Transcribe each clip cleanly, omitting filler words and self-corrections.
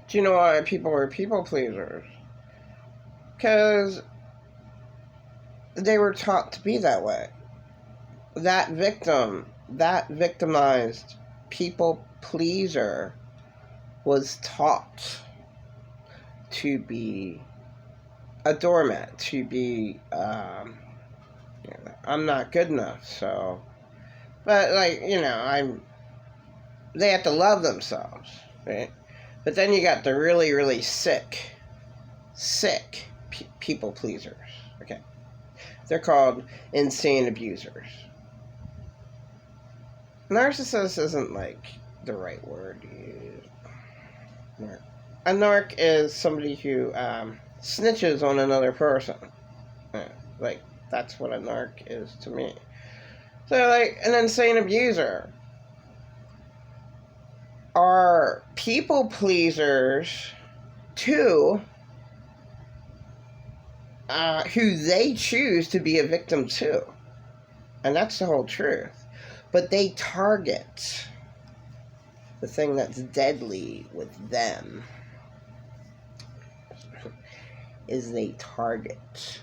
Do you know why people were people pleasers? Because they were taught to be that way. That victim, that victimized people pleaser was taught to be a doormat, to be, I'm not good enough, so. But, like, they have to love themselves, right? But then you got the really, really sick people pleasers, okay? They're called insane abusers. Narcissist isn't, like, the right word to use. A narc is somebody who snitches on another person. Like, that's what a narc is to me. So, like, an insane abuser are people pleasers too, who they choose to be a victim to. And that's the whole truth. But they target the thing that's deadly with them is they target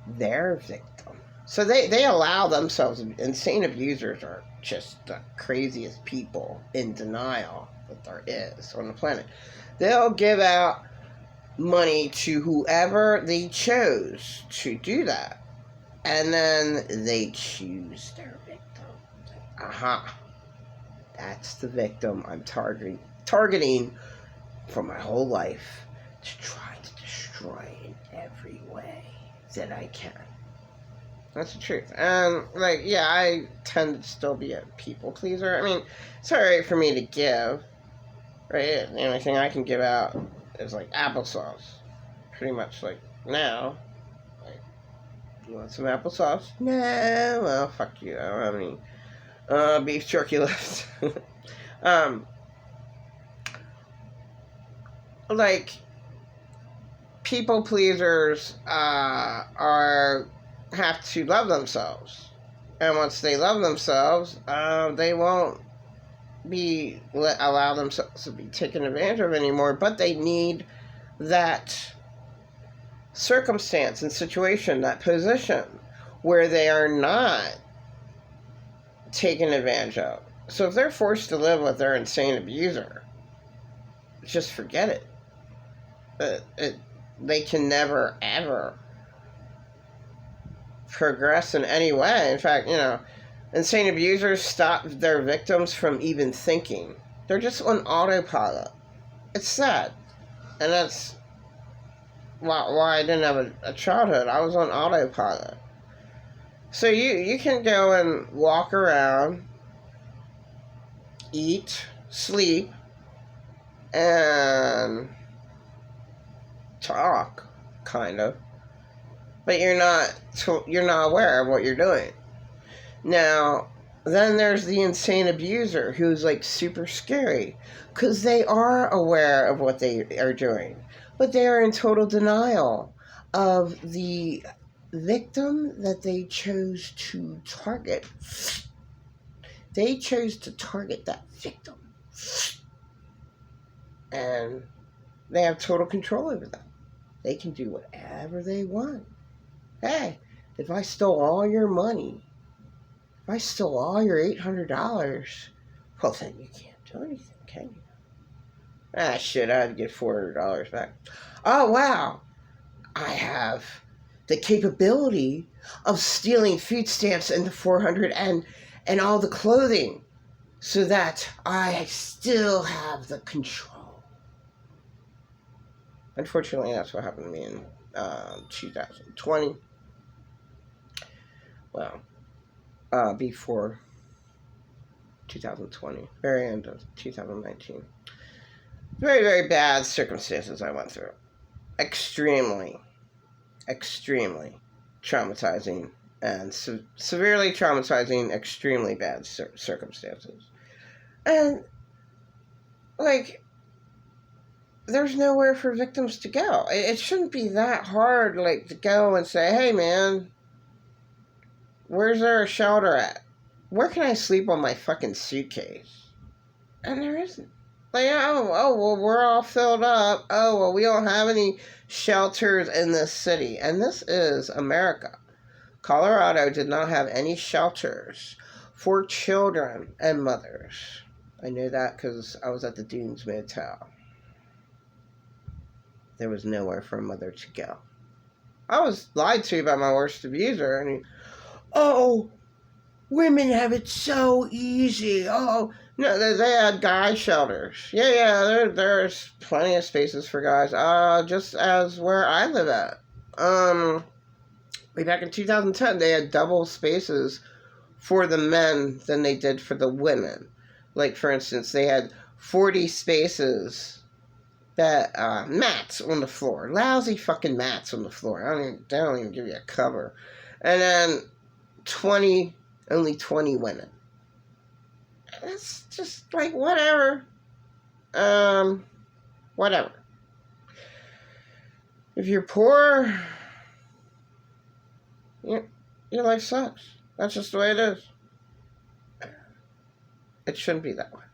their victim. So they allow themselves, insane abusers are just the craziest people in denial that there is on the planet. They'll give out money to whoever they chose to do that. And then they choose their victim. Aha. That's the victim I'm targeting for my whole life to try to destroy in every way that I can. That's the truth. And, like, yeah, I tend to still be a people pleaser. I mean, it's alright for me to give, right? The only thing I can give out is, like, applesauce. Pretty much, like, now. Like, you want some applesauce? No, well, fuck you. I don't have any beef jerky left. Like, people pleasers have to love themselves, and once they love themselves, they won't allow themselves to be taken advantage of anymore. But they need that circumstance and situation, that position, where they are not taken advantage of. So if they're forced to live with their insane abuser, just forget it. They can never, ever progress in any way. In fact, insane abusers stop their victims from even thinking. They're just on autopilot. It's sad. And that's why I didn't have a childhood. I was on autopilot. So you can go and walk around, eat, sleep, and talk, kind of, but you're not aware of what you're doing. Now, then there's the insane abuser who's, like, super scary because they are aware of what they are doing, but they are in total denial of the victim that they chose to target. They chose to target that victim, and they have total control over them. They can do whatever they want. Hey, if I stole all your money, if I stole all your $800, well, then you can't do anything, can you? Ah, shit, I had to get $400 back. Oh, wow. I have the capability of stealing food stamps and the $400 and all the clothing so that I still have the control. Unfortunately, that's what happened to me in 2020. Well, before 2020, very end of 2019. Very, very bad circumstances I went through. Extremely traumatizing and severely traumatizing, extremely bad circumstances. And, like, there's nowhere for victims to go. It shouldn't be that hard, like, to go and say, hey, man, where's there a shelter at? Where can I sleep on my fucking suitcase? And there isn't. Like, well, we're all filled up. Oh, well, we don't have any shelters in this city. And this is America. Colorado did not have any shelters for children and mothers. I knew that because I was at the Dunes Motel. There was nowhere for a mother to go. I was lied to by my worst abuser, and he, oh, women have it so easy. Oh, no, they had guy shelters. Yeah, there's plenty of spaces for guys. Just as where I live at. Way back in 2010, they had double spaces for the men than they did for the women. Like, for instance, they had 40 spaces that mats on the floor, lousy fucking mats on the floor. They don't even give you a cover, and then only 20 women. It's just like whatever. Whatever. If you're poor, your life sucks. That's just the way it is. It shouldn't be that way.